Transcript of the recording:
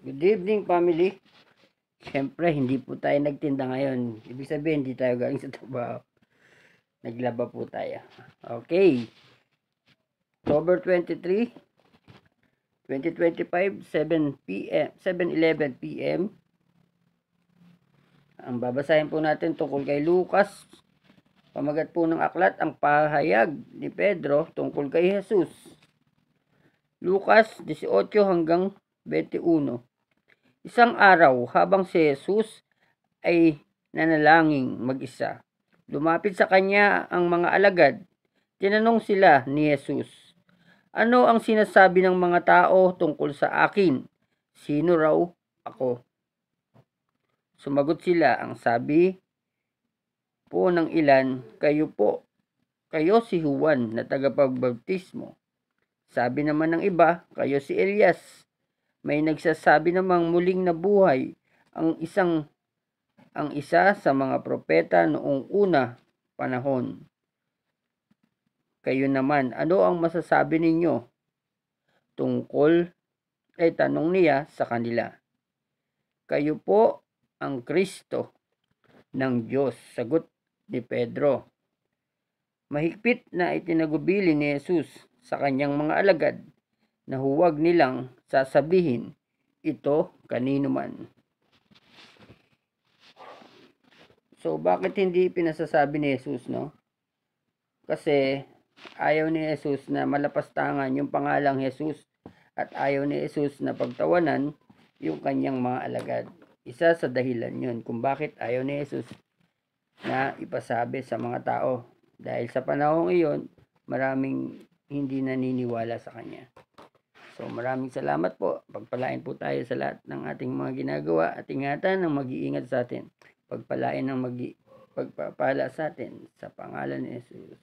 Good evening, family. Siyempre, hindi po tayo nagtinda ngayon. Ibig sabihin, hindi tayo galing sa trabaho. Naglaba po tayo. Okay. October 23, 2025, 7 p.m., 7:11 p.m. Ang babasahin po natin tungkol kay Lucas. Pamagat po ng aklat, ang pahayag ni Pedro tungkol kay Jesus. Lucas 18 hanggang 21. Isang araw, habang si Jesus ay nanalangin mag-isa, lumapit sa kanya ang mga alagad. Tinanong sila ni Jesus, "Ano ang sinasabi ng mga tao tungkol sa akin? Sino raw ako?" Sumagot sila, ang sabi po ng ilan, kayo si Juan na tagapagbaptismo. Sabi naman ng iba, kayo si Elias. May nagsasabi namang muling nabuhay ang isa sa mga propeta noong una panahon. Kayo naman, ano ang masasabi ninyo? Tanong niya sa kanila. Kayo po ang Kristo ng Diyos, sagot ni Pedro. Mahigpit na itinagubili ni Jesus sa kanyang mga alagad na huwag nilang sasabihin ito kanino man. So, bakit hindi pinasasabi ni Jesus, no? Kasi ayaw ni Jesus na malapastangan yung pangalang Jesus at ayaw ni Jesus na pagtawanan yung kanyang mga alagad. Isa sa dahilan yun kung bakit ayaw ni Jesus na ipasabi sa mga tao. Dahil sa panahong iyon, maraming hindi naniniwala sa kanya. So maraming salamat po. Pagpalain po tayo sa lahat ng ating mga ginagawa at ingatan ng mag-iingat sa atin. Pagpalain ng pagpapala sa atin sa pangalan ni Jesus.